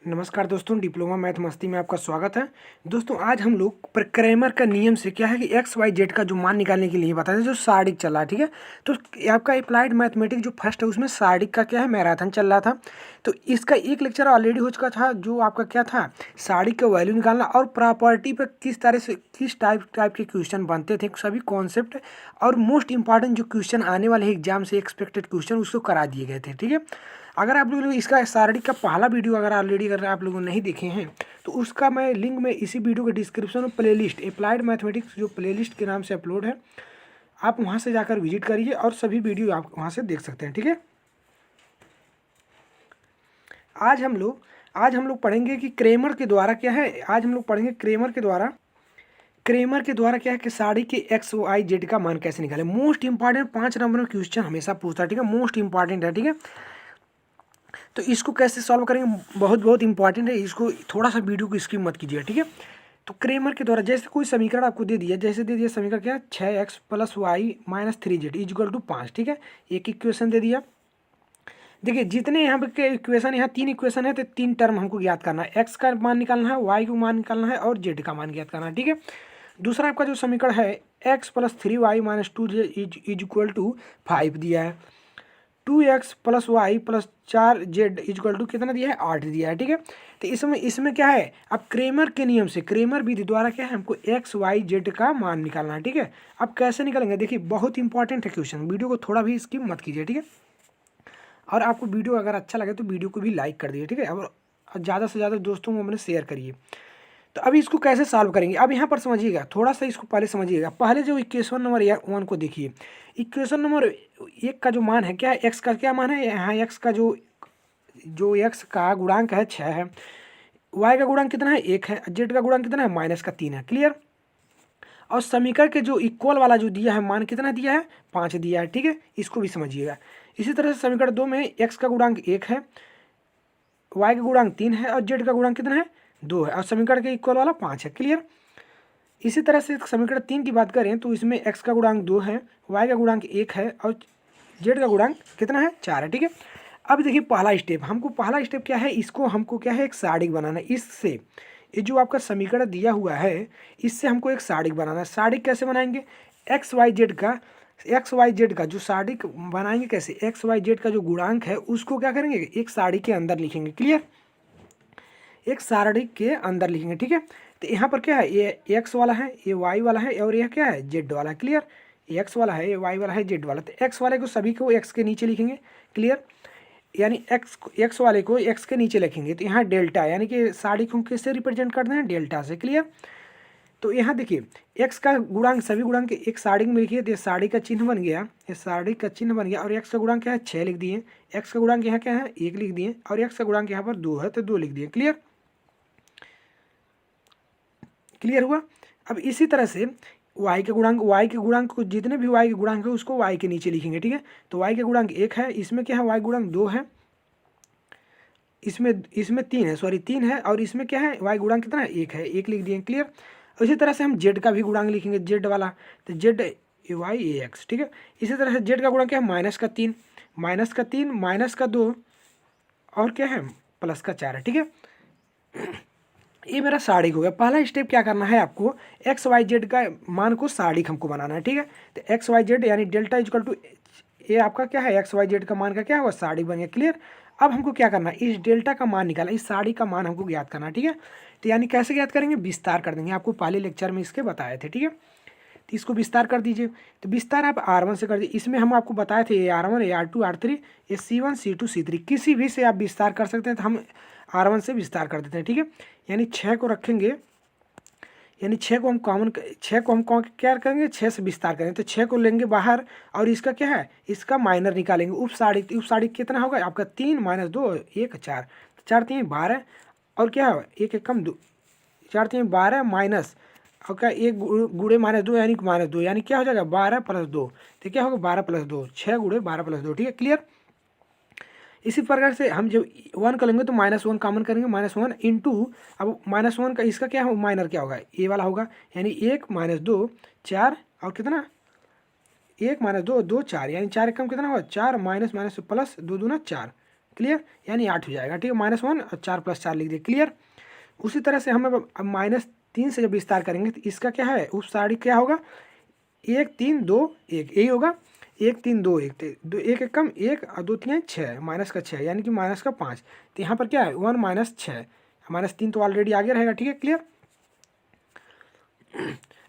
नमस्कार दोस्तों, diploma math मस्ती में आपका स्वागत है। दोस्तों आज हम लोग क्रैमर का नियम से क्या है कि एक्स वाई जेड का जो मान निकालने के लिए बताते हैं, जो सारडिक चल रहा है। ठीक है, तो आपका अप्लाइड मैथमेटिक्स जो फर्स्ट है उसमें सारडिक का क्या है, मैराथन चल रहा था। तो इसका एक लेक्चर ऑलरेडी हो चुका था, जो आपका क्या था, सारडिक का वैल्यू निकालना और प्रॉपर्टी पर किस तरह से किस टाइप के क्वेश्चन बनते थे, सभी कॉन्सेप्ट और मोस्ट इंपॉर्टेंट जो क्वेश्चन आने वाले एग्जाम से एक्सपेक्टेड क्वेश्चन उसको करा दिए गए थे। ठीक है, अगर आप लोग इसका सारडी का पहला वीडियो अगर ऑलरेडी अगर आप लोगों ने नहीं देखे हैं तो उसका मैं लिंक में इसी वीडियो के डिस्क्रिप्शन में प्लेलिस्ट अप्लाइड मैथमेटिक्स जो प्लेलिस्ट के नाम से अपलोड है, आप वहां से जाकर विजिट करिए और सभी वीडियो आप वहां से देख सकते हैं। ठीक है, आज हम लोग पढ़ेंगे कि क्रैमर के द्वारा क्या है, आज हम लोग पढ़ेंगे क्रैमर के द्वारा क्या है कि सारडी के एक्स वाई जेड का मान कैसे निकाले। मोस्ट इंपॉर्टेंट 5 नंबर में क्वेश्चन हमेशा पूछता है। ठीक है, मोस्ट इंपॉर्टेंट है। ठीक है, तो इसको कैसे सॉल्व करेंगे, बहुत बहुत इंपॉर्टेंट है। इसको थोड़ा सा वीडियो को स्किप मत कीजिए। ठीक है, तो क्रैमर के द्वारा जैसे कोई समीकरण आपको दे दिया, जैसे दे दिया समीकरण क्या, 6x + y - 3z = 5। ठीक है, एक इक्वेशन दे दिया। देखिए जितने यहाँ पे के इक्वेशन, यहाँ 3 इक्वेशन है तो 3 टर्म हमको ज्ञात करना है। एक्स का मान निकालना है, वाई का मान निकालना है और जेड का मान ज्ञात करना है। ठीक है, दूसरा आपका जो समीकरण है x + 3y - 2z = 5 दिया है। 2x + y + 4z = कितना दिया है, 8 दिया है। ठीक है, तो इसमें क्या है, अब क्रैमर के नियम से, क्रैमर विधि द्वारा क्या है, हमको x y z का मान निकालना है। ठीक है, अब कैसे निकालेंगे, देखिए बहुत इंपॉर्टेंट है क्वेश्चन, वीडियो को थोड़ा भी स्किप मत कीजिए। ठीक है, और आपको वीडियो अगर अच्छा लगे तो वीडियो को भी लाइक कर दीजिए। ठीक है, और ज़्यादा से ज़्यादा दोस्तों को अपने शेयर करिए। तो अभी इसको कैसे सॉल्व करेंगे, अब यहाँ पर समझिएगा, थोड़ा सा इसको पहले समझिएगा। पहले जो इक्वेशन नंबर 1 को देखिए, इक्वेशन नंबर 1 का जो मान है क्या है, एक्स का क्या मान है, यहाँ एक्स का जो एक्स का गुणांक है 6 है, वाई का गुणांक कितना है 1 है, जेड का गुणांक कितना है -3 है। क्लियर, और समीकरण के जो इक्वल वाला जो दिया है मान कितना दिया है, 5 दिया है। ठीक है, इसको भी समझिएगा। इसी तरह से समीकरण 2 में एक्स का गुणांक 1 है, वाई का गुणांक 3 है और जेड का गुणांक कितना है 2 है, और समीकरण के इक्वल वाला 5 है। क्लियर, इसी तरह से समीकरण 3 की बात करें तो इसमें x का गुणांक 2 है, y का गुणांक 1 है और z का गुणांक कितना है, 4 है। ठीक है, अब देखिए पहला स्टेप क्या है, इसको हमको क्या है, एक सारडिक बनाना है। इससे ये जो आपका समीकरण दिया हुआ है, इससे हमको एक सारडिक बनाना है। सारडिक कैसे बनाएंगे, एक्स वाई जेड का जो सारडिक बनाएंगे कैसे, एक्स वाई जेड का जो गुणांक है उसको क्या करेंगे, एक सारडिक के अंदर लिखेंगे। क्लियर, एक सारणी के अंदर लिखेंगे। ठीक है, तो यहाँ पर क्या है, ये एक्स वाला है, ये वाई वाला है और यह क्या है, जेड वाला है। क्लियर, एक्स वाला है, ये वाई वाला है, जेड वाला। तो एक्स वाले को सभी को एक्स के नीचे लिखेंगे। क्लियर, यानी एक्स वाले को एक्स के नीचे लिखेंगे। तो यहाँ डेल्टा, यानी कि सारणी को किससे रिप्रेजेंट करते हैं, डेल्टा से। क्लियर, तो यहाँ देखिए एक्स का गुणांक, सभी गुणांक एक सारणी में लिखिए, तो सारणी का चिन्ह बन गया, ये सारणी का चिन्ह बन गया। और एक्स का गुणांक क्या है, 6 लिख दिए, एक्स का गुणांक यहाँ क्या है, 1 लिख दिए, और एक्स का गुणांक यहाँ पर 2 है तो 2 लिख दिए। क्लियर हुआ। अब इसी तरह से y के गुणांक को, जितने भी y के गुणांक है उसको y के नीचे लिखेंगे। ठीक है, तो y के गुणांक 1 है, इसमें क्या है, y गुणांक 2 है, इसमें 3 है, सॉरी 3 है, और इसमें क्या है, y गुणांक कितना है, 1 है, 1 लिख दिए। क्लियर, इसी तरह से हम z का भी गुणांक लिखेंगे, z वाला, तो z y a x। ठीक है, इसी तरह से z का गुणांक क्या है, -3, -2 और क्या है, +4 है। ठीक है, ये मेरा सारणी हो गया। पहला स्टेप क्या करना है, आपको एक्स वाई जेड का मान को सारणी हमको बनाना है। ठीक है, तो एक्स वाई जेड यानी डेल्टा = ये आपका क्या है, एक्स वाई जेड का मान का क्या हुआ, सारणी बन गया। क्लियर, अब हमको क्या करना है, इस डेल्टा का मान निकालना, इस सारणी का मान हमको ज्ञात करना है। ठीक है, तो यानी कैसे ज्ञात करेंगे, विस्तार कर देंगे, आपको पहले लेक्चर में इसके बताए थे। ठीक है, तो इसको विस्तार कर दीजिए। तो विस्तार आप R1 से कर दीजिए, इसमें हम आपको बताए थे R1 R2 R3 ये C1 C2 C3 किसी भी से आप विस्तार कर सकते हैं, तो हम R1 से विस्तार कर देते हैं। ठीक है, यानी 6 को रखेंगे, यानी 6 को हम क्या करेंगे, 6 से विस्तार करेंगे, तो 6 को लेंगे बाहर और इसका क्या है, इसका माइनर निकालेंगे। उप सारणी कितना होगा आपका, 3 - 2 1 4, 4 3 12 और क्या है, 1 1 कम 2, 4 3 12 माइनस और क्या, 1 गुणे -2 यानी -2, यानी क्या हो जाएगा 12 + 2, तो क्या होगा 12 + 2, 6 गुणे 12 + 2। ठीक है, क्लियर। इसी प्रकार से हम जब 1 कर लेंगे तो -1 कॉमन करेंगे, -1 इंटू, अब -1 का इसका क्या हो, माइनर क्या होगा, ये वाला होगा, यानी 1 - 2 4 और कितना 1 - 2 2 4, यानी 4 कम कितना होगा 4 माइनस प्लस 2 दूना 4। क्लियर, यानी 8 हो जाएगा, ठीक है। -1 और 4 + 4 लिख दिए, क्लियर। उसी तरह से हम अब -3 से जब विस्तार करेंगे तो इसका क्या है, उप सारणी क्या होगा, 1 3 2 1, यही होगा 1 3 2 1, तो 1 1 कम 1 और 2 3 6, माइनस का 6 यानी कि माइनस का 5, तो यहाँ पर क्या है 1 -6, -3 तो ऑलरेडी आगे रहेगा, ठीक है, क्लियर।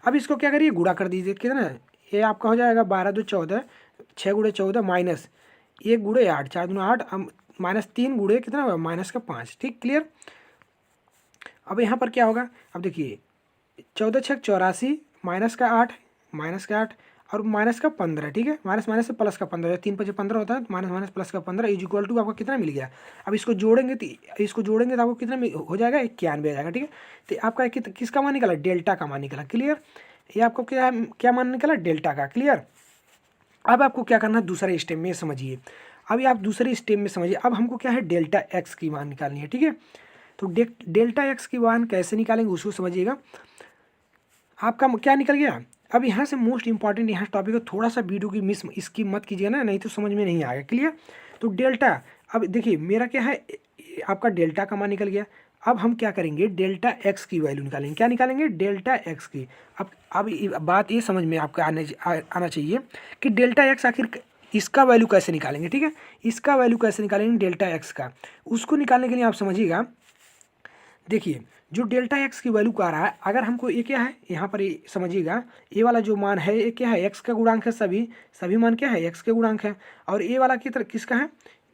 अब इसको क्या करिए, गुणा कर दीजिए, कितना है, ये आपका हो जाएगा 12 2 14, 6 × 14 माइनस 1 × 8, 4 दूनी 8, -3 गुणे कितना होगा, माइनस का 5, ठीक, क्लियर। अब यहाँ पर क्या होगा, अब देखिए 14 6 84, -8 और -15, ठीक है, माइनस माइनस से प्लस का 15, 3 × 5 15 होता है, तो माइनस माइनस प्लस का 15 इज इक्वल टू आपको कितना मिल गया। अब इसको जोड़ेंगे तो आपको कितना हो जाएगा, 91 आ जाएगा, ठीक है। तो आपका किसका मान निकला, डेल्टा का मान निकला, क्लियर। ये आपको क्या मान निकला, डेल्टा का, क्लियर। अब आपको क्या करना है, दूसरे स्टेप में समझिए। अभी आप दूसरे स्टेप में समझिए, अब हमको क्या है, डेल्टा एक्स की मान निकालनी है, ठीक है। तो डेल्टा एक्स की मान कैसे निकालेंगे उसको समझिएगा। आपका क्या निकल गया। अब यहाँ से मोस्ट इंपॉर्टेंट यहाँ टॉपिक है, थोड़ा सा वीडियो की मिस इसकी मत कीजिए ना, नहीं तो समझ में नहीं आएगा, क्लियर। तो डेल्टा, अब देखिए मेरा क्या है, आपका डेल्टा का मान निकल गया। अब हम क्या करेंगे, डेल्टा एक्स की वैल्यू निकालेंगे, क्या निकालेंगे, डेल्टा एक्स की। अब बात ये समझ में आपको आना चाहिए कि डेल्टा एक्स आखिर इसका वैल्यू कैसे निकालेंगे, ठीक है। इसका वैल्यू कैसे निकालेंगे डेल्टा एक्स का, उसको निकालने के लिए आप समझिएगा। देखिए जो डेल्टा एक्स की वैल्यू आ रहा है, अगर हमको ये क्या है, यहाँ पर ये समझिएगा, ये वाला जो मान है ये क्या है, एक्स का गुणांक है, सभी मान क्या है, एक्स के गुणांक है। और ये वाला किसका है,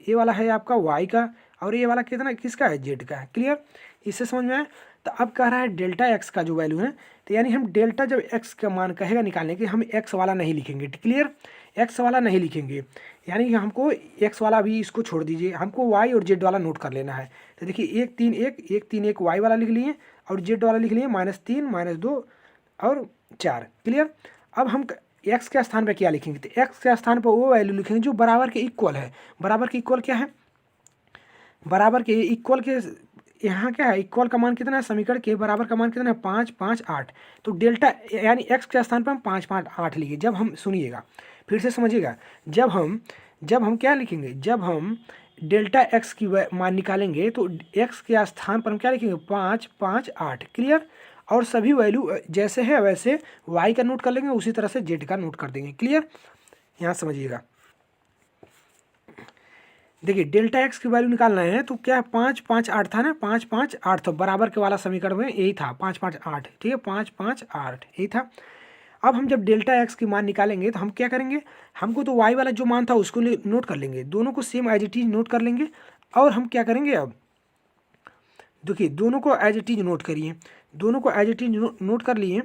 ये वाला है आपका वाई का, और ये वाला कितना किसका है, जेड का है, क्लियर। इससे समझ में आया। तो अब कह रहा है डेल्टा एक्स का जो वैल्यू है, तो यानी हम डेल्टा जब एक्स का मान कहेगा निकालने के, हम एक्स वाला नहीं लिखेंगे, क्लियर, एक्स वाला नहीं लिखेंगे, यानी कि हमको एक्स वाला भी इसको छोड़ दीजिए, हमको वाई और जेड वाला नोट कर लेना है। तो देखिए 1 3 1 वाई वाला लिख लिए और जेड वाला लिख लिए -3 -2 और 4, क्लियर। अब हम एक्स के स्थान पर क्या लिखेंगे, तो एक्स के स्थान पर वो वैल्यू लिखेंगे जो बराबर के इक्वल है। बराबर के इक्वल क्या है, बराबर के इक्वल के यहाँ क्या है, इक्वल का मान कितना है, समीकरण के बराबर का मान कितना है, 5 5 8। तो डेल्टा यानी एक्स के स्थान पर हम 5 5 8 लिखिए। जब हम सुनिएगा फिर से समझिएगा, जब हम क्या लिखेंगे, जब हम डेल्टा एक्स की मान निकालेंगे तो एक्स के स्थान पर हम क्या लिखेंगे, 5 5 8, क्लियर। और सभी वैल्यू जैसे है वैसे वाई का नोट कर लेंगे, उसी तरह से जेड का नोट कर देंगे, क्लियर। यहाँ समझिएगा, देखिए डेल्टा एक्स की वैल्यू निकालना है तो क्या 5 5 8 था ना, 5 5 8 था, बराबर के वाला समीकरण में यही था 5 5 8, ठीक है, 5 5 8 यही था। अब हम जब डेल्टा एक्स की मान निकालेंगे तो हम क्या करेंगे, हमको तो वाई वाला जो मान था उसको नोट कर लेंगे, दोनों को same as it is note कर लेंगे। और हम क्या करेंगे, अब देखिए दोनों को एज इट इज नोट करिए, दोनों को एज इट इज नोट कर लिए,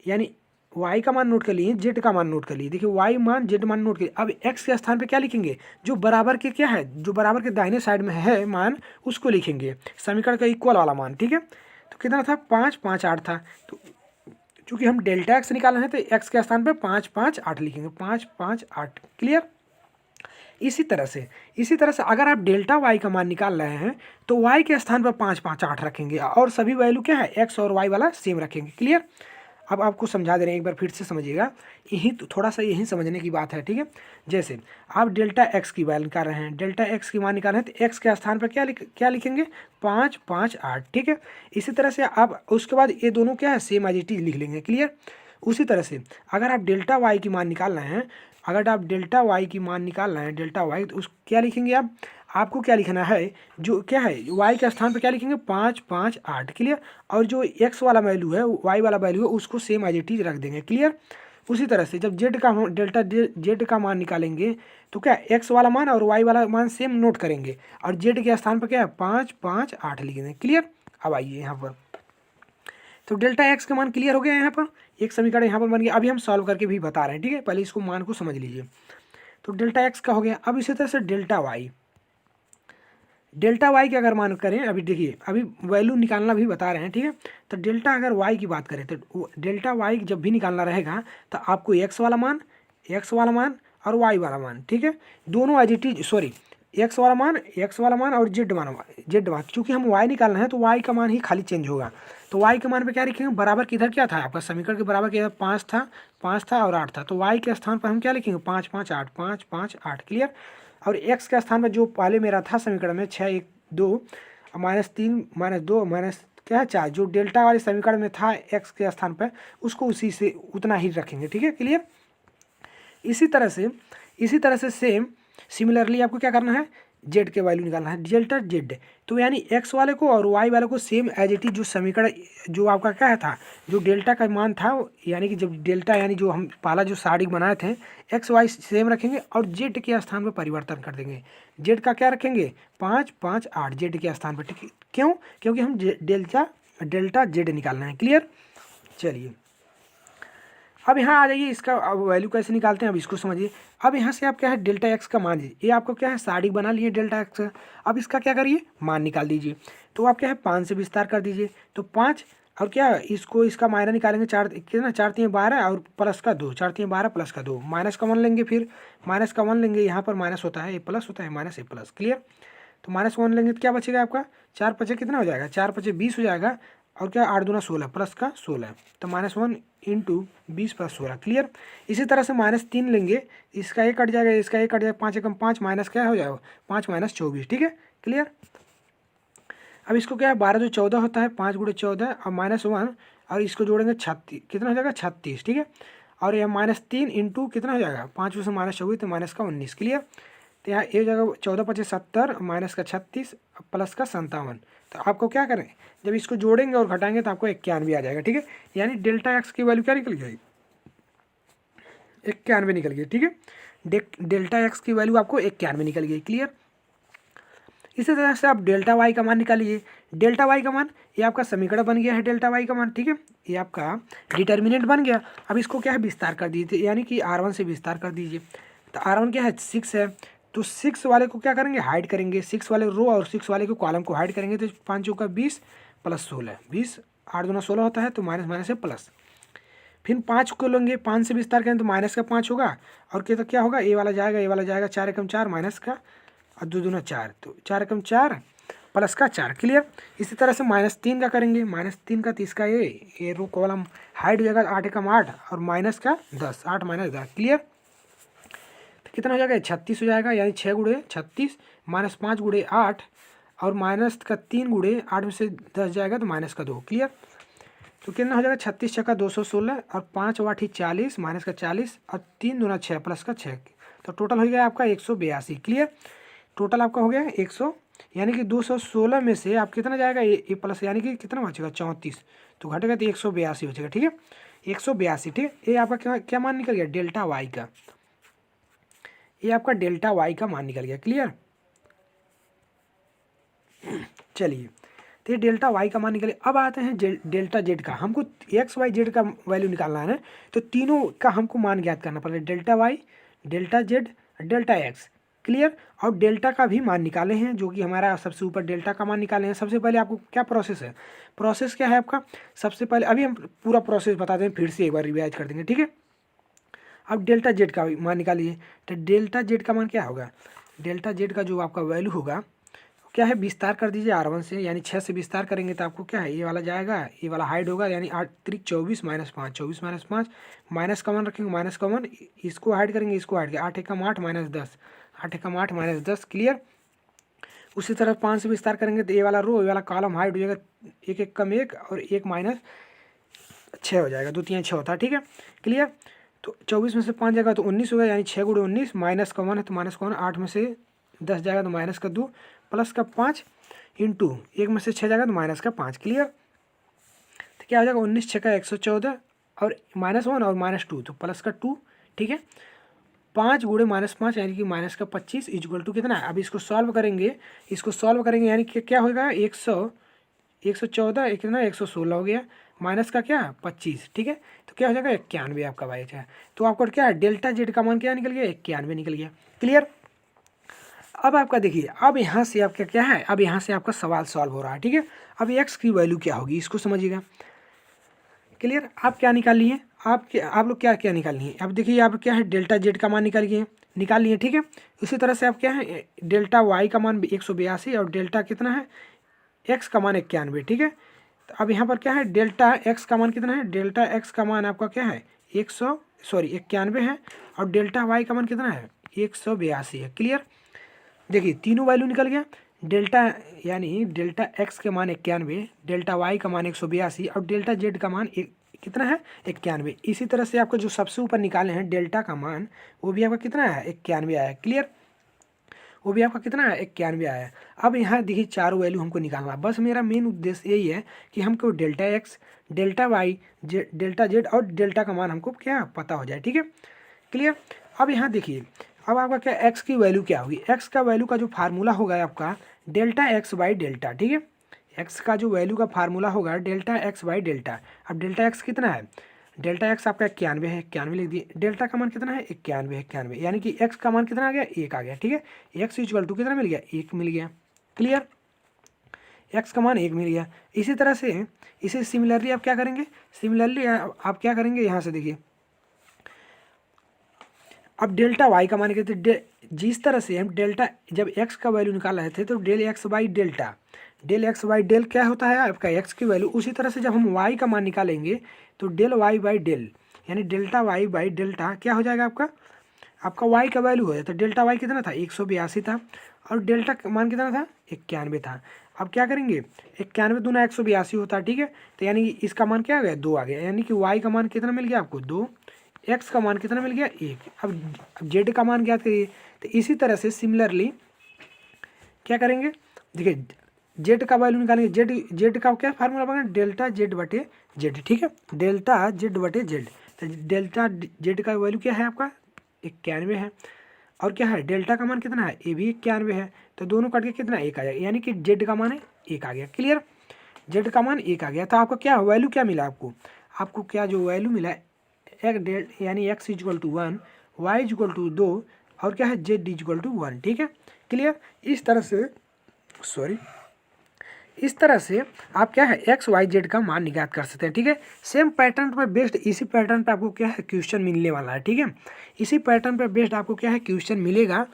यानी वाई का मान नोट कर लिए, जेड का मान नोट कर लिए। देखिए वाई मान जेड मान नोट करिए। अब एक्स के स्थान पे क्या लिखेंगे, जो बराबर के क्या है, जो बराबर के दाहिने साइड में है मान उसको लिखेंगे, समीकरण का इक्वल वाला मान, ठीक है। तो कितना था, 5 5 8 था। तो चूँकि हम डेल्टा एक्स निकालना है तो एक्स के स्थान पर 5 5 8 लिखेंगे, 5 5 8, क्लियर। इसी तरह से अगर आप डेल्टा वाई का मान निकाल रहे हैं तो वाई के स्थान पर 5 5 8 रखेंगे और सभी वैल्यू क्या है, एक्स और वाई वाला सेम रखेंगे, क्लियर। अब आपको समझा दे रहे हैं, एक बार फिर से समझिएगा, यही थोड़ा सा यही समझने की बात है, ठीक है। जैसे आप डेल्टा एक्स की वैल्यू निकाल रहे हैं, डेल्टा एक्स की मान निकाल रहे हैं तो एक्स के स्थान पर क्या लिखेंगे, 5 5 8, ठीक है। इसी तरह से आप उसके बाद ये दोनों क्या है, सेम एज इट इज लिख लेंगे, क्लियर। उसी तरह से अगर आप डेल्टा वाई की मान निकाल रहे हैं, अगर आप डेल्टा वाई की मान निकाल रहे हैं, डेल्टा वाई, तो उस क्या लिखेंगे आप, आपको क्या लिखना है, जो क्या है वाई के स्थान पर क्या लिखेंगे, 5 5 8, क्लियर। और जो एक्स वाला वैल्यू है, वाई वाला वैल्यू है, उसको सेम एज इट इज रख देंगे, क्लियर। उसी तरह से जब जेड का मान निकालेंगे तो क्या एक्स वाला मान और वाई वाला मान सेम नोट करेंगे और जेड के स्थान पर क्या है, 5 5 8 लिखेंगे, क्लियर। अब आइए यहाँ पर, तो डेल्टा एक्स का मान क्लियर हो गया, यहाँ पर एक समीकरण यहाँ पर बन गया। अभी हम सॉल्व करके भी बता रहे हैं, ठीक है, पहले इसको मान को समझ लीजिए। तो डेल्टा एक्स का हो गया। अब इसी तरह से डेल्टा वाई के अगर मान करें, अभी देखिए अभी वैल्यू निकालना भी बता रहे हैं, ठीक है। तो डेल्टा अगर वाई की बात करें तो डेल्टा वाई जब भी निकालना रहेगा तो आपको एक्स वाला मान और वाई वाला मान, ठीक है, दोनों as it is, sorry x वाला मान और जेड मान, क्योंकि हम वाई निकालना है तो वाई का मान ही खाली चेंज होगा। तो वाई के मान पे क्या लिखेंगे, बराबर किधर क्या था आपका समीकरण के बराबर क्या था, 5 था और 8 था। तो वाई के स्थान पर हम क्या लिखेंगे, 5 5 8, 5 5 8, क्लियर। और एक्स के स्थान पर जो पहले मेरा था समीकरण में 6 1 2 -3 -2 माइनस क्या है 4, जो डेल्टा वाले समीकरण में था एक्स के स्थान पर उसको उसी से उतना ही रखेंगे। ठीक है, क्लियर। इसी तरह से सेम सिमिलरली आपको क्या करना है, जेड के वैल्यू निकालना है, डेल्टा जेड। तो यानी एक्स वाले को और वाई वाले को सेम एज इट इज जो समीकरण जो आपका क्या था, जो डेल्टा का मान था, यानी कि जब डेल्टा यानी जो हम पहला जो साड़ी बनाए थे एक्स वाई सेम रखेंगे और जेड के स्थान पर परिवर्तन कर देंगे। जेड का क्या रखेंगे 5 5 8 जेड के स्थान पर। ठीक है, क्यों? क्योंकि हम डेल्टा जेड निकालना है। क्लियर। चलिए अब यहाँ आ जाइए, इसका वैल्यू कैसे निकालते हैं अब इसको समझिए। अब यहाँ से आप क्या है डेल्टा एक्स का मान लीजिए, ये आपको क्या है साड़ी बना लिए डेल्टा एक्स का। अब इसका क्या करिए मान निकाल दीजिए। तो आप क्या है 5 से विस्तार कर दीजिए, तो 5 और क्या इसको इसका मायना निकालेंगे 4 कितना 4 3 12 और प्लस का 2 4 3 12 प्लस का 2 माइनस का 1 लेंगे, फिर माइनस का 1 लेंगे, यहाँ पर माइनस होता है ए प्लस होता है माइनस ए प्लस। क्लियर। तो -1 लेंगे तो क्या बचेगा आपका 4 5 कितना हो जाएगा 4 5 20 हो जाएगा, और क्या 8 दूना 16 प्लस का 16, तो -1 इंटू 20 + 16। क्लियर। इसी तरह से -3 लेंगे, इसका एक कट जाएगा, इसका एक कट जाएगा, 5 एकम 5 माइनस क्या हो जाएगा 5 - 24। ठीक है, क्लियर। अब इसको क्या है 12 जो 14 होता है, 5 × 14 और -1 और इसको जोड़ेंगे 36 कितना हो जाएगा 36। ठीक है, और यह -3 इंटू कितना हो जाएगा 5 से -24 तो माइनस का 19। क्लियर। तो यहाँ एक जगह 14 × 25 70 माइनस का 36 प्लस का 57। तो आपको क्या करें जब इसको जोड़ेंगे और घटाएंगे तो आपको 91 आ जाएगा। ठीक है, यानी डेल्टा एक्स की वैल्यू क्या निकल गई 91 निकल गई। ठीक है, डेल्टा एक्स की वैल्यू आपको 91 निकल गई। क्लियर। इसी तरह से आप डेल्टा वाई का मान निकालिए। डेल्टा वाई का मान ये आपका समीकरण बन गया है डेल्टा वाई का मान। ठीक है, ये आपका डिटर्मिनेंट बन गया। अब इसको क्या है विस्तार कर दीजिए, यानी कि R1 से विस्तार कर दीजिए। तो R1 क्या है 6 है, तो 6 वाले को क्या करेंगे हाइड करेंगे, 6 वाले रो और 6 वाले को कॉलम को हाइड करेंगे। तो 5 चौका 20 प्लस 16 20 8 दूना 16 होता है, तो माइनस माइनस से प्लस। फिर 5 को लेंगे, 5 से विस्तार करें तो माइनस का 5 होगा, और क्या तो क्या होगा ए वाला जाएगा, ए वाला जाएगा, 4 एकम 4 माइनस का और 2 दूना 4, तो 4 एकम 4 प्लस का 4। क्लियर। इसी तरह से -3 का करेंगे, -3 का 30 का ये रो कॉलम हाइड हो जाएगा, 8 एकम 8 और माइनस का 10 8 - 10। क्लियर। तो कितना हो जाएगा 36 हो जाएगा, यानी 6 × 36 -5 × 8 और माइनस का 3 × 8 में से 10 जाएगा तो माइनस का 2। क्लियर। तो कितना हो जाएगा 36 छक्का 216 और 5 8 40 माइनस का 40 और 3 दूना 6 प्लस का 6, तो टोटल हो गया आपका 182। क्लियर। टोटल आपका हो गया 100, यानी कि 216 में से आप कितना जाएगा ए प्लस, यानी कि कितना बचेगा 34, तो घटेगा तो 182 बचेगा। ठीक है, 182। ठीक है, ये आपका क्या क्या मान निकल गया डेल्टा वाई का, ये आपका डेल्टा वाई का मान निकल गया। क्लियर। चलिए, तो ये डेल्टा वाई का मान निकले। अब आते हैं डेल्टा जेड का। हमको एक्स वाई जेड का वैल्यू निकालना है, तो तीनों का हमको मान ज्ञात करना पड़ेगा, delta y, delta z, delta x. Clear. और डेल्टा का भी मान निकाले हैं, जो कि हमारा सबसे ऊपर डेल्टा का मान निकाले हैं। सबसे पहले आपको क्या प्रोसेस है, प्रोसेस क्या है आपका, सबसे पहले अभी हम पूरा प्रोसेस बता दें, फिर से एक बार रिवाइज कर देंगे। ठीक है, अब डेल्टा जेड का मान निकालिए। तो डेल्टा जेड का मान क्या होगा, डेल्टा जेड का जो आपका वैल्यू होगा क्या है विस्तार कर दीजिए R1 से, यानी 6 से विस्तार करेंगे तो आपको क्या है ये वाला जाएगा, ये वाला हाइड होगा, यानी 8 3 24 -5 24 -5 माइनस का 1 रखेंगे, माइनस का 1 इसको हाइड करेंगे, इसको हाइड करेंगे, 8 एकम 8 -10 8 एकम 8 -10। क्लियर। उसी तरह 5 से विस्तार करेंगे तो ये वाला रो ये वाला कॉलम हाइड हो जाएगा, 1 एकम 1 और 1 -6 हो जाएगा, 2 3 6 होता है। ठीक है, क्लियर। तो 24 में से 5 जाएगा तो 19 होगा, यानी 6 × 19 माइनस का 1 है तो माइनस का 1, 8 में से 10 जाएगा तो माइनस का 2 प्लस का 5 इंटू 1 में से 6 जाएगा तो माइनस का 5। क्लियर। तो क्या हो जाएगा 19 6 का 114 और -1 और -2 तो प्लस का 2। ठीक है, 5 × -5 यानी कि माइनस का 25 इक्वल टू कितना है। अब इसको सॉल्व करेंगे, यानी कि क्या होगा 114 कितना 116 हो गया, माइनस का क्या 25। ठीक है, तो क्या हो जाएगा 91 आपका वाई है। तो आपको क्या है डेल्टा जेड का मान क्या निकल गया 91 निकल गया। क्लियर। अब आपका देखिए, अब यहाँ से आपका क्या है, अब यहाँ से आपका सवाल सॉल्व हो रहा है। ठीक है, अब एक्स की वैल्यू क्या होगी इसको समझिएगा। क्लियर। आप क्या निकाल लिए, आप लोग क्या क्या निकाल लिए। अब देखिए आप क्या है डेल्टा जेड का मान निकाल लिए। ठीक है, इसी तरह से आप क्या है डेल्टा वाई का मान 182 और डेल्टा कितना है एक्स का मान 91। ठीक है, तो अब यहाँ पर क्या है डेल्टा एक्स का मान कितना है, डेल्टा एक्स का मान आपका क्या है 91 है, और डेल्टा वाई का मान कितना है 182 है। क्लियर। देखिए तीनों वैल्यू निकल गया। डेल्टा यानी डेल्टा एक्स के मान 91, डेल्टा वाई का मान 182 और डेल्टा जेड का मान कितना है 91। इसी तरह से आपको जो सबसे ऊपर निकाले हैं डेल्टा का मान, वो भी आपका कितना है 91 आया। क्लियर, वो भी आपका कितना है 91 आया। अब यहाँ देखिए चारों वैल्यू हमको निकालना है। बस मेरा मेन उद्देश्य यही है कि हमको delta x, delta y, delta z और डेल्टा का मान हमको क्या पता हो जाए। ठीक है, क्लियर। अब यहाँ देखिए, अब आपका क्या एक्स की वैल्यू क्या होगी। एक्स का वैल्यू का जो फार्मूला होगा आपका डेल्टा एक्स बाई डेल्टा। ठीक है, एक्स का जो वैल्यू का फार्मूला होगा डेल्टा एक्स बाई डेल्टा। अब डेल्टा एक्स कितना है, डेल्टा एक्स आपका 91 है, 91 लिख दिए। डेल्टा का मान कितना है 91 है, 91 यानी कि एक्स का मान कितना आ गया 1 आ गया। ठीक है, एक्स इक्वल टू कितना मिल गया 1 मिल गया। क्लियर, एक्स का मान 1 मिल गया। इसी तरह से इसे सिमिलरली आप क्या करेंगे, सिमिलरली आप क्या करेंगे, यहाँ से देखिए अब डेल्टा वाई का मान कहते हैं। जिस तरह से हम डेल्टा जब एक्स का वैल्यू निकाल रहे थे तो del x by delta, del x by del क्या होता है आपका एक्स की वैल्यू। उसी तरह से जब हम वाई का मान निकालेंगे तो डेल वाई बाई डेल, यानी डेल्टा वाई बाई डेल्टा क्या हो जाएगा आपका वाई का वैल्यू हो जाता है। डेल्टा वाई कितना था 182 था और डेल्टा का मान कितना था 91 था। अब क्या करेंगे 91 दूना 182 होता है। ठीक है, तो यानी इसका मान क्या आ गया 2 आ गया, यानी कि वाई का मान कितना मिल गया आपको 2, एक्स का मान कितना मिल गया 1। अब जेड का मान ज्ञात करिए। तो इसी तरह से सिमिलरली क्या करेंगे, देखिए जेड का वैल्यू निकालेंगे। जेड का क्या फार्मूला बना डेल्टा जेड बटे जेड। ठीक है, डेल्टा जेड बटे जेड। तो डेल्टा जेड का वैल्यू क्या है आपका 91 है और क्या है डेल्टा का मान कितना है ये भी 91 है। तो दोनों कट के कितना 1 आ जाएगा, यानी कि जेड का मान है 1 आ गया। क्लियर, जेड का मान 1 आ गया। तो आपका क्या वैल्यू क्या मिला आपको क्या जो वैल्यू मिला यानी x equal to 1, y equal to 2 और क्या है जेड इक्वल टू 1। ठीक है, क्लियर। इस तरह से आप क्या है एक्स वाई जेड का मान निकात कर सकते हैं। ठीक है, सेम पैटर्न पर बेस्ड, इसी पैटर्न पर आपको क्या है क्वेश्चन मिलने वाला है। ठीक है, इसी पैटर्न पर बेस्ड आपको क्या है क्वेश्चन मिलेगा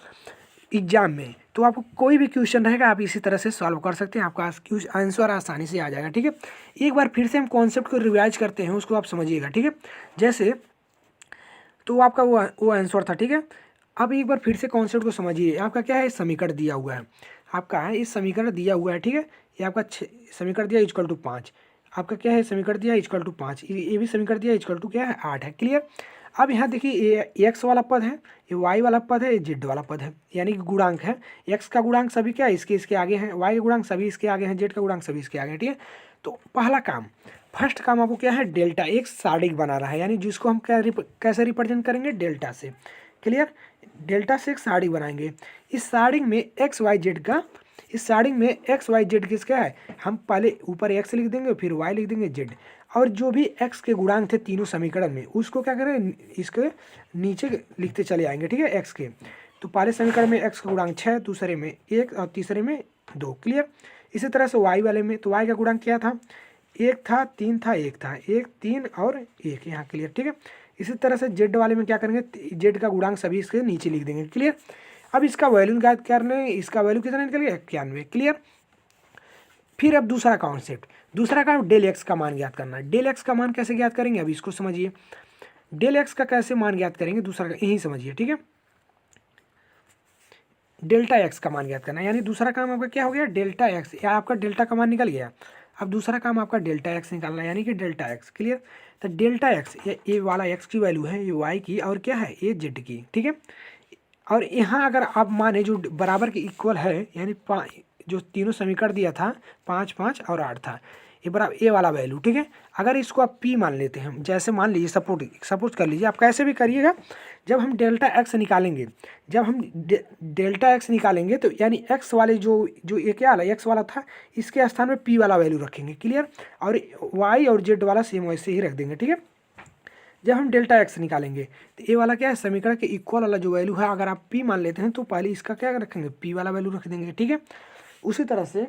एग्जाम में। तो आपको कोई भी क्वेश्चन रहेगा आप इसी तरह से सॉल्व कर सकते हैं, आपका आंसर आसानी से आ जाएगा। ठीक है, एक बार फिर से हम कॉन्सेप्ट को रिवाइज करते हैं, उसको आप समझिएगा। ठीक है, जैसे तो आपका वो आंसर था। ठीक है, अब एक बार फिर से कॉन्सेप्ट को समझिए। आपका क्या है समीकरण दिया हुआ है, आपका है इस समीकरण दिया हुआ है। ठीक है, ये आपका समीकरण दिया इक्वल टू 5, आपका क्या है समीकरण दिया इक्वल टू 5, ये भी समीकरण दिया इक्वल टू क्या है 8 है। क्लियर। अब यहाँ देखिए ये एक्स वाला पद है, ये वाई वाला पद है, ये जेड वाला पद है, यानी कि गुणांक है। एक्स का गुणांक सभी क्या है इसके आगे हैं, वाई का गुणांक सभी इसके आगे हैं, जेड का गुणांक सभी इसके आगे हैं। ठीक है, तो पहला काम फर्स्ट काम आपको क्या है डेल्टा एक सारिक बना रहा है, यानी जिसको हम कैसे रिप्रेजेंट करेंगे डेल्टा से। क्लियर, डेल्टा से एक सारिक बनाएंगे। इस सारिक में एक्स वाई जेड का, इस सारिक में एक्स वाई जेड किसका है, हम पहले ऊपर एक्स लिख देंगे फिर वाई लिख देंगे जेड, और जो भी एक्स के गुणांक थे तीनों समीकरण में उसको क्या करें इसके नीचे लिखते चले आएंगे। ठीक है, एक्स के तो पहले समीकरण में एक्स का गुणांक 6, दूसरे में 1 और तीसरे में 2। क्लियर। इसी तरह से वाई वाले में तो वाई का गुणांक क्या था 1 था, 3 था, 1 था, 1 3 और 1 यहाँ। क्लियर, ठीक है। इसी तरह से जेड वाले में क्या करेंगे जेड का गुणांक सभी इसके नीचे लिख देंगे। क्लियर। अब इसका वैल्यू ज्ञात करने, इसका वैल्यू कितना निकल गया 91। क्लियर। फिर अब दूसरा कॉन्सेप्ट, दूसरा काम डेल एक्स का मान ज्ञात करना। डेल एक्स का मान कैसे ज्ञात करेंगे अब इसको समझिए। डेल एक्स का कैसे मान ज्ञात करेंगे दूसरा यही समझिए। ठीक है, डेल्टा एक्स का मान ज्ञात करना, यानी दूसरा काम आपका क्या हो गया डेल्टा एक्स, या आपका डेल्टा का मान निकल गया। अब दूसरा काम आपका डेल्टा एक्स निकालना है, यानी कि डेल्टा एक्स। क्लियर। तो डेल्टा एक्स ये वाला एक्स की वैल्यू है, ये वाई की, और क्या है ये जेड की। ठीक है, और यहाँ अगर आप माने जो बराबर के इक्वल है, यानी जो तीनों समीकरण दिया था 5 5 और 8 था, ये बराबर ए वाला वैल्यू। ठीक है, अगर इसको आप पी मान लेते हैं, जैसे मान लीजिए सपोज कर लीजिए, आप कैसे भी करिएगा, जब हम डेल्टा एक्स निकालेंगे, जब हम डेल्टा एक्स निकालेंगे तो यानी एक्स वाले जो ये क्या वाला एक्स वाला था इसके स्थान में पी वाला वैल्यू रखेंगे। क्लियर। और वाई और जेड वाला सेम वैसे ही रख देंगे। ठीक है, जब हम डेल्टा एक्स निकालेंगे तो ये वाला क्या है समीकरण के इक्वल वाला जो वैल्यू है, अगर आप पी मान लेते हैं तो पहले इसका क्या रखेंगे पी वाला वैल्यू रख देंगे। ठीक है, उसी तरह से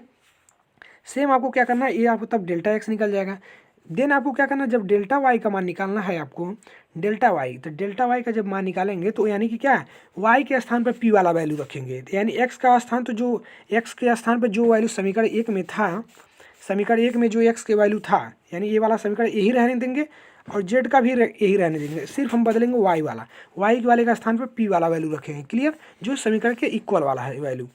सेम आपको क्या करना है, ये आपको तब डेल्टा एक्स निकल जाएगा। देन आपको क्या करना है, जब डेल्टा वाई का मान निकालना है आपको डेल्टा वाई, तो डेल्टा वाई का जब मान निकालेंगे तो यानी कि क्या है वाई के स्थान पर पी वाला वैल्यू रखेंगे, यानी एक्स का स्थान, तो जो एक्स के स्थान पर जो वैल्यू समीकरण 1 में था, समीकरण 1 में जो एक्स के वैल्यू था, यानी ये वाला समीकरण यही रहने देंगे, और जेड का भी यही रहने देंगे, सिर्फ हम बदलेंगे वाई वाला, वाई वाले का स्थान पर पी वाला वैल्यू रखेंगे। क्लियर, जो समीकरण के इक्वल वाला है वैल्यू।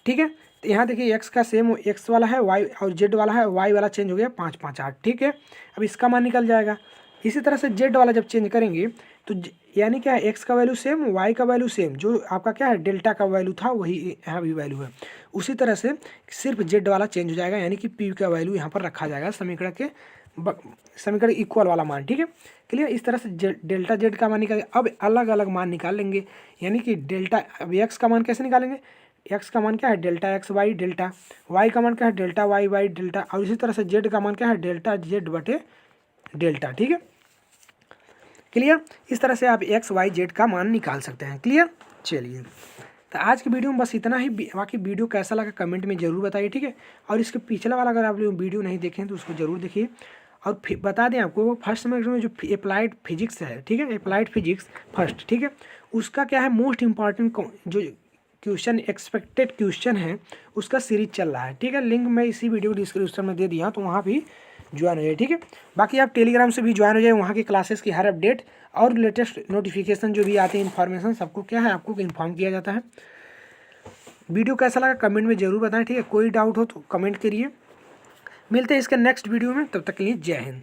ठीक है, तो यहाँ देखिए एक्स का सेम एक्स वाला है, वाई और जेड वाला है, वाई वाला चेंज हो गया 5 5 8। ठीक है, अब इसका मान निकल जाएगा। इसी तरह से जेड वाला जब चेंज करेंगे तो यानी क्या है, एक्स का वैल्यू सेम, वाई का वैल्यू सेम, जो आपका क्या है डेल्टा का वैल्यू था वही यहाँ भी वैल्यू है। उसी तरह से सिर्फ जेड वाला चेंज हो जाएगा, यानी कि पी का वैल्यू यहाँ पर रखा जाएगा समीकरण के समीकरण इक्वल वाला मान। ठीक है, क्लियर। इस तरह से डेल्टा जेड का मान निकाल, अब अलग अलग मान निकाल लेंगे, यानी कि डेल्टा, अब एक्स का मान कैसे निकालेंगे, एक्स का मान क्या है delta x y delta, y का मान क्या है डेल्टा वाई वाई डेल्टा, और इसी तरह से जेड का मान क्या है डेल्टा जेड बटे डेल्टा। ठीक है, क्लियर। इस तरह से आप एक्स वाई जेड का मान निकाल सकते हैं। क्लियर, चलिए तो आज की वीडियो में बस इतना ही। बाकी वीडियो कैसा लगा कमेंट में ज़रूर बताइए। ठीक है, और इसके पिछला वाला अगर आप लोग वीडियो नहीं देखें तो उसको ज़रूर देखिए। और बता दें आपको, वो फर्स्ट सेमेस्टर में जो अप्लाइड फिजिक्स है, ठीक है, अप्लाइड फिजिक्स फर्स्ट, ठीक है, उसका क्या है मोस्ट इम्पॉर्टेंट जो क्वेश्चन एक्सपेक्टेड क्वेश्चन है उसका सीरीज चल रहा है। ठीक है, लिंक मैं इसी वीडियो डिस्क्रिप्शन में दे दिया, तो वहाँ भी ज्वाइन हो जाए। ठीक है, बाकी आप टेलीग्राम से भी ज्वाइन हो जाए, वहाँ की क्लासेस की हर अपडेट और लेटेस्ट नोटिफिकेशन जो भी आते हैं इन्फॉर्मेशन सबको क्या है आपको इन्फॉर्म किया जाता है। वीडियो कैसा लगा कमेंट में ज़रूर बताएं। ठीक है, कोई डाउट हो तो कमेंट करिए। मिलते हैं इसके नेक्स्ट वीडियो में, तब तक के लिए जय हिंद।